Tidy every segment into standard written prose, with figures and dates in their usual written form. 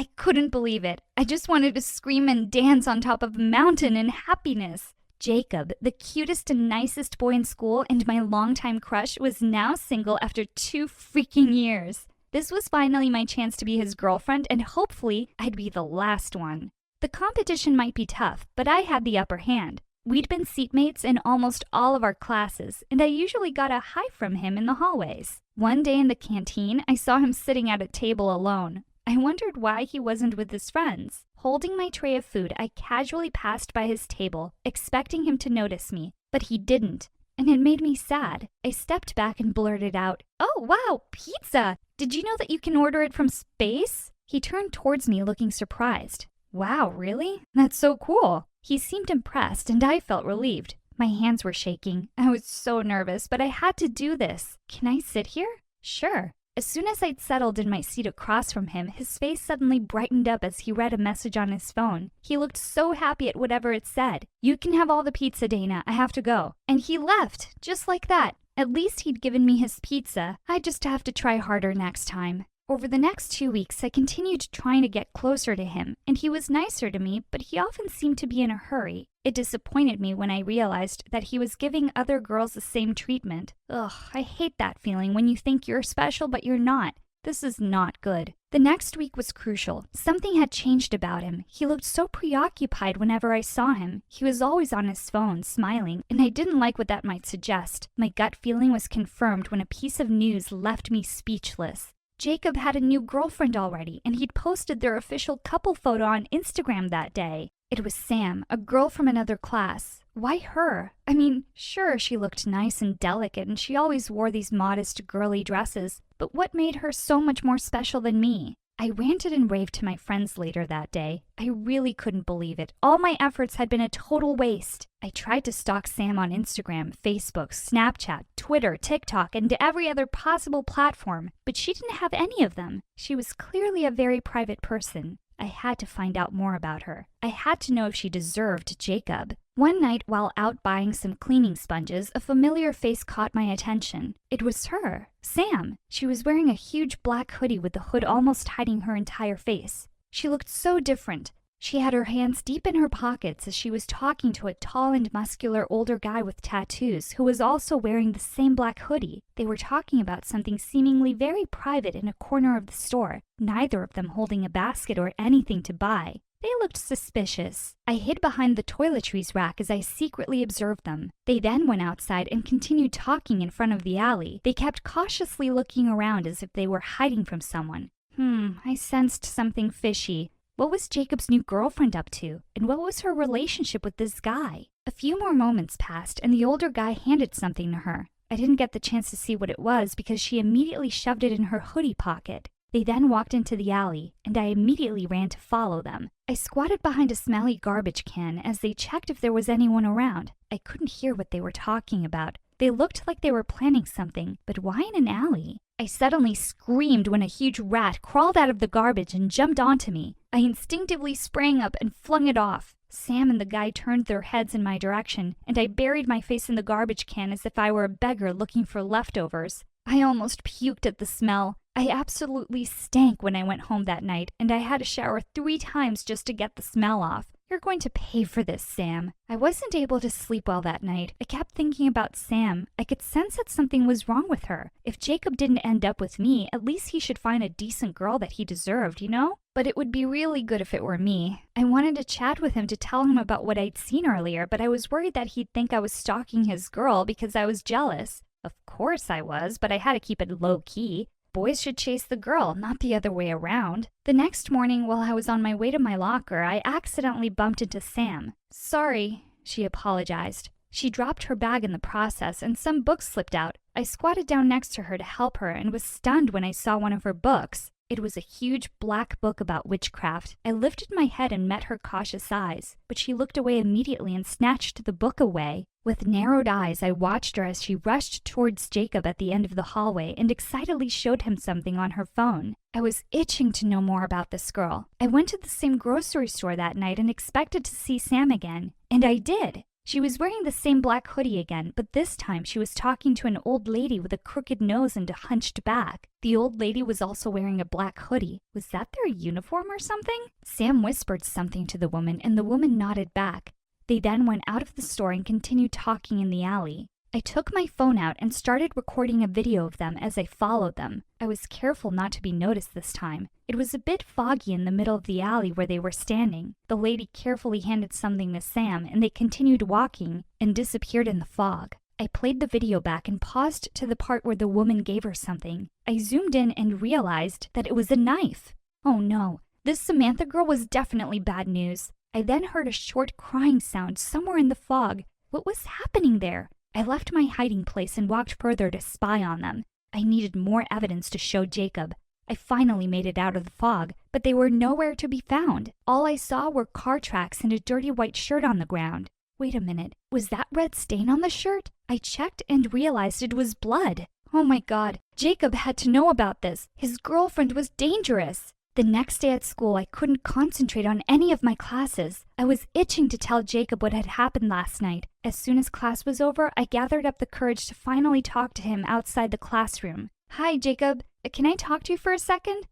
I couldn't believe it. I just wanted to scream and dance on top of a mountain in happiness. Jacob, the cutest and nicest boy in school and my longtime crush, was now single after 2 freaking years. This was finally my chance to be his girlfriend, and hopefully I'd be the last one. The competition might be tough, but I had the upper hand. We'd been seatmates in almost all of our classes, and I usually got a hi from him in the hallways. One day in the canteen, I saw him sitting at a table alone. I wondered why he wasn't with his friends. Holding my tray of food, I casually passed by his table, expecting him to notice me, but he didn't, and it made me sad. I stepped back and blurted out, "Oh, wow, pizza! Did you know that you can order it from space?" He turned towards me looking surprised. "Wow, really? That's so cool." He seemed impressed, and I felt relieved. My hands were shaking. I was so nervous, but I had to do this. "Can I sit here?" "Sure." As soon as I'd settled in my seat across from him, his face suddenly brightened up as he read a message on his phone. He looked so happy at whatever it said. "You can have all the pizza, Dana. I have to go." And he left, just like that. At least he'd given me his pizza. I'd just have to try harder next time. Over the next 2 weeks, I continued trying to get closer to him, and he was nicer to me, but he often seemed to be in a hurry. It disappointed me when I realized that he was giving other girls the same treatment. Ugh, I hate that feeling when you think you're special but you're not. This is not good. The next week was crucial. Something had changed about him. He looked so preoccupied whenever I saw him. He was always on his phone, smiling, and I didn't like what that might suggest. My gut feeling was confirmed when a piece of news left me speechless. Jacob had a new girlfriend already, and he'd posted their official couple photo on Instagram that day. It was Sam, a girl from another class. Why her? I mean, sure, she looked nice and delicate, and she always wore these modest, girly dresses, but what made her so much more special than me? I ranted and raved to my friends later that day. I really couldn't believe it. All my efforts had been a total waste. I tried to stalk Sam on Instagram, Facebook, Snapchat, Twitter, TikTok, and every other possible platform, but she didn't have any of them. She was clearly a very private person. I had to find out more about her. I had to know if she deserved Jacob. One night, while out buying some cleaning sponges, a familiar face caught my attention. It was her, Sam. She was wearing a huge black hoodie with the hood almost hiding her entire face. She looked so different. She had her hands deep in her pockets as she was talking to a tall and muscular older guy with tattoos who was also wearing the same black hoodie. They were talking about something seemingly very private in a corner of the store, neither of them holding a basket or anything to buy. They looked suspicious. I hid behind the toiletries rack as I secretly observed them. They then went outside and continued talking in front of the alley. They kept cautiously looking around as if they were hiding from someone. I sensed something fishy. What was Jacob's new girlfriend up to? And what was her relationship with this guy? A few more moments passed, and the older guy handed something to her. I didn't get the chance to see what it was because she immediately shoved it in her hoodie pocket. They then walked into the alley, and I immediately ran to follow them. I squatted behind a smelly garbage can as they checked if there was anyone around. I couldn't hear what they were talking about. They looked like they were planning something, but why in an alley? I suddenly screamed when a huge rat crawled out of the garbage and jumped onto me. I instinctively sprang up and flung it off. Sam and the guy turned their heads in my direction, and I buried my face in the garbage can as if I were a beggar looking for leftovers. I almost puked at the smell. I absolutely stank when I went home that night, and I had to shower 3 times just to get the smell off. You're going to pay for this, Sam. I wasn't able to sleep well that night. I kept thinking about Sam. I could sense that something was wrong with her. If Jacob didn't end up with me, at least he should find a decent girl that he deserved, you know? But it would be really good if it were me. I wanted to chat with him to tell him about what I'd seen earlier, but I was worried that he'd think I was stalking his girl because I was jealous. Of course I was, but I had to keep it low-key. Boys should chase the girl, not the other way around. The next morning, while I was on my way to my locker, I accidentally bumped into Sam. "Sorry," she apologized. She dropped her bag in the process, and some books slipped out. I squatted down next to her to help her and was stunned when I saw one of her books. It was a huge black book about witchcraft. I lifted my head and met her cautious eyes, but she looked away immediately and snatched the book away. With narrowed eyes, I watched her as she rushed towards Jacob at the end of the hallway and excitedly showed him something on her phone. I was itching to know more about this girl. I went to the same grocery store that night and expected to see Sam again, and I did. She was wearing the same black hoodie again, but this time she was talking to an old lady with a crooked nose and a hunched back. The old lady was also wearing a black hoodie. Was that their uniform or something? Sam whispered something to the woman, and the woman nodded back. They then went out of the store and continued talking in the alley. I took my phone out and started recording a video of them as I followed them. I was careful not to be noticed this time. It was a bit foggy in the middle of the alley where they were standing. The lady carefully handed something to Sam, and they continued walking and disappeared in the fog. I played the video back and paused to the part where the woman gave her something. I zoomed in and realized that it was a knife. Oh no, this Samantha girl was definitely bad news. I then heard a short crying sound somewhere in the fog. What was happening there? I left my hiding place and walked further to spy on them. I needed more evidence to show Jacob. I finally made it out of the fog, but they were nowhere to be found. All I saw were car tracks and a dirty white shirt on the ground. Wait a minute, was that red stain on the shirt? I checked and realized it was blood. Oh my God, Jacob had to know about this. His girlfriend was dangerous. The next day at school, I couldn't concentrate on any of my classes. I was itching to tell Jacob what had happened last night. As soon as class was over, I gathered up the courage to finally talk to him outside the classroom. Hi, Jacob. Can I talk to you for a second?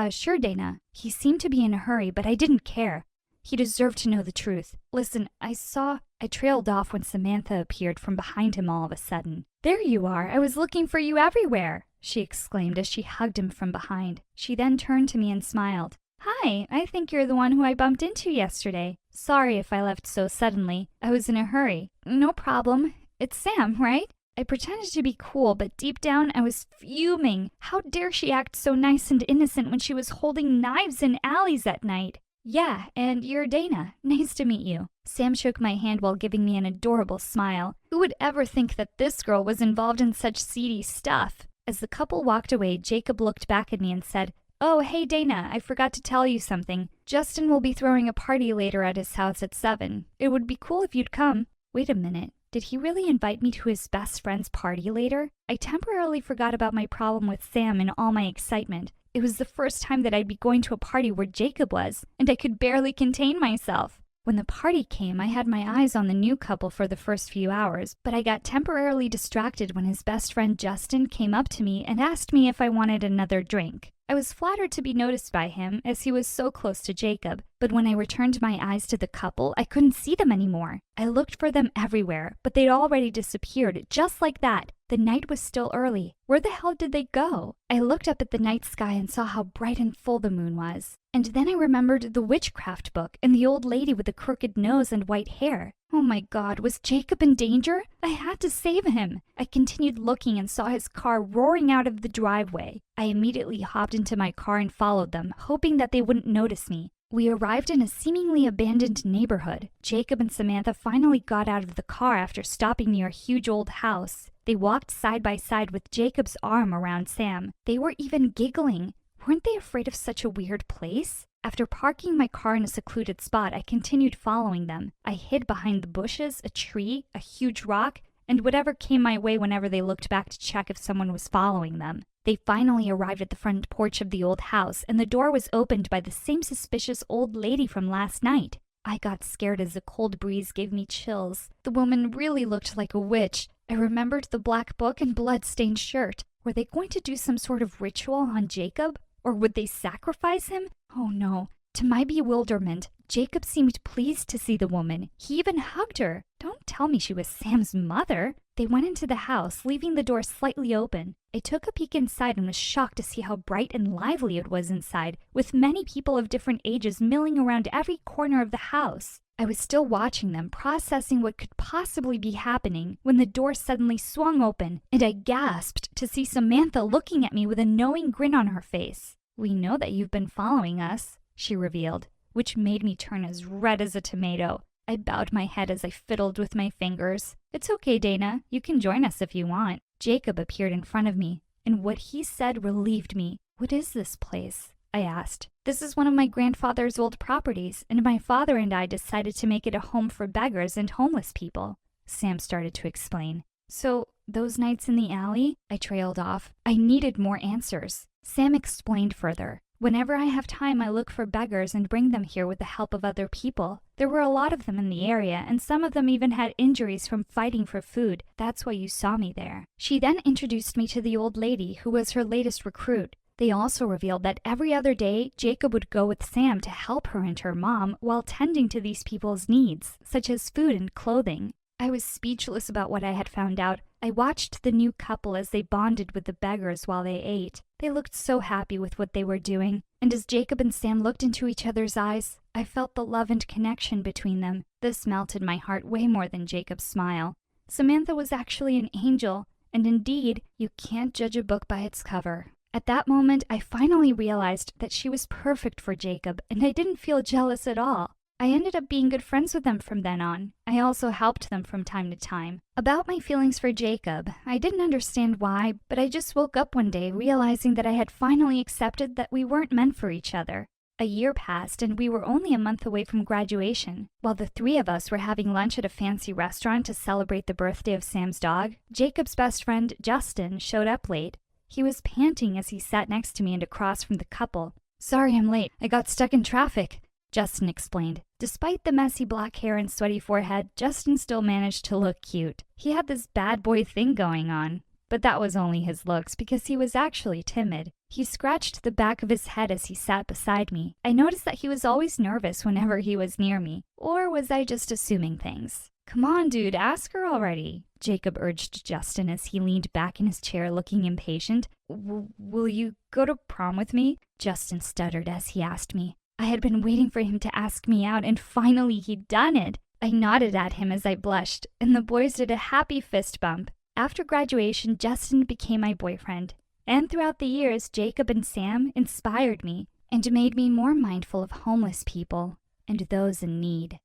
Sure, Dana. He seemed to be in a hurry, but I didn't care. He deserved to know the truth. Listen, I trailed off when Samantha appeared from behind him all of a sudden. There you are. I was looking for you everywhere, she exclaimed as she hugged him from behind. She then turned to me and smiled. Hi, I think you're the one who I bumped into yesterday. Sorry if I left so suddenly. I was in a hurry. No problem. It's Sam, right? I pretended to be cool, but deep down I was fuming. How dare she act so nice and innocent when she was holding knives in alleys at night? Yeah, and you're Dana. Nice to meet you. Sam shook my hand while giving me an adorable smile. Who would ever think that this girl was involved in such seedy stuff? As the couple walked away, Jacob looked back at me and said, "Oh, hey Dana, I forgot to tell you something. Justin will be throwing a party later at his house at 7. It would be cool if you'd come." Wait a minute. Did he really invite me to his best friend's party later? I temporarily forgot about my problem with Sam in all my excitement. It was the first time that I'd be going to a party where Jacob was, and I could barely contain myself. When the party came, I had my eyes on the new couple for the first few hours, but I got temporarily distracted when his best friend Justin came up to me and asked me if I wanted another drink. I was flattered to be noticed by him, as he was so close to Jacob, but when I returned my eyes to the couple, I couldn't see them anymore. I looked for them everywhere, but they'd already disappeared, just like that. The night was still early. Where the hell did they go? I looked up at the night sky and saw how bright and full the moon was. And then I remembered the witchcraft book and the old lady with the crooked nose and white hair. Oh my God, was Jacob in danger? I had to save him. I continued looking and saw his car roaring out of the driveway. I immediately hopped into my car and followed them, hoping that they wouldn't notice me. We arrived in a seemingly abandoned neighborhood. Jacob and Samantha finally got out of the car after stopping near a huge old house. They walked side by side with Jacob's arm around Sam. They were even giggling. Weren't they afraid of such a weird place? After parking my car in a secluded spot, I continued following them. I hid behind the bushes, a tree, a huge rock, and whatever came my way whenever they looked back to check if someone was following them. They finally arrived at the front porch of the old house, and the door was opened by the same suspicious old lady from last night. I got scared as a cold breeze gave me chills. The woman really looked like a witch. I remembered the black book and blood-stained shirt. Were they going to do some sort of ritual on Jacob? Or would they sacrifice him? Oh no. To my bewilderment, Jacob seemed pleased to see the woman. He even hugged her. Don't tell me she was Sam's mother. They went into the house, leaving the door slightly open. I took a peek inside and was shocked to see how bright and lively it was inside, with many people of different ages milling around every corner of the house. I was still watching them, processing what could possibly be happening, when the door suddenly swung open, and I gasped to see Samantha looking at me with a knowing grin on her face. "We know that you've been following us," she revealed, which made me turn as red as a tomato. I bowed my head as I fiddled with my fingers. "It's okay, Dana. You can join us if you want." Jacob appeared in front of me, and what he said relieved me. "What is this place?" I asked. "This is one of my grandfather's old properties, and my father and I decided to make it a home for beggars and homeless people," Sam started to explain. "So, those nights in the alley?" I trailed off. I needed more answers. Sam explained further. Whenever I have time, I look for beggars and bring them here with the help of other people. There were a lot of them in the area, and some of them even had injuries from fighting for food. That's why you saw me there." She then introduced me to the old lady, who was her latest recruit. They also revealed that every other day, Jacob would go with Sam to help her and her mom while tending to these people's needs, such as food and clothing. I was speechless about what I had found out. I watched the new couple as they bonded with the beggars while they ate. They looked so happy with what they were doing, and as Jacob and Sam looked into each other's eyes, I felt the love and connection between them. This melted my heart way more than Jacob's smile. Samantha was actually an angel, and indeed, you can't judge a book by its cover. At that moment, I finally realized that she was perfect for Jacob, and I didn't feel jealous at all. I ended up being good friends with them from then on. I also helped them from time to time. About my feelings for Jacob, I didn't understand why, but I just woke up one day realizing that I had finally accepted that we weren't meant for each other. A year passed, and we were only a month away from graduation. While the three of us were having lunch at a fancy restaurant to celebrate the birthday of Sam's dog, Jacob's best friend, Justin, showed up late. He was panting as he sat next to me and across from the couple. "Sorry I'm late. I got stuck in traffic," Justin explained. Despite the messy black hair and sweaty forehead, Justin still managed to look cute. He had this bad boy thing going on, but that was only his looks because he was actually timid. He scratched the back of his head as he sat beside me. I noticed that he was always nervous whenever he was near me. Or was I just assuming things? "Come on, dude, ask her already," Jacob urged Justin as he leaned back in his chair looking impatient. Will you go to prom with me?" Justin stuttered as he asked me. I had been waiting for him to ask me out, and finally he'd done it. I nodded at him as I blushed, and the boys did a happy fist bump. After graduation, Justin became my boyfriend. And throughout the years, Jacob and Sam inspired me and made me more mindful of homeless people and those in need.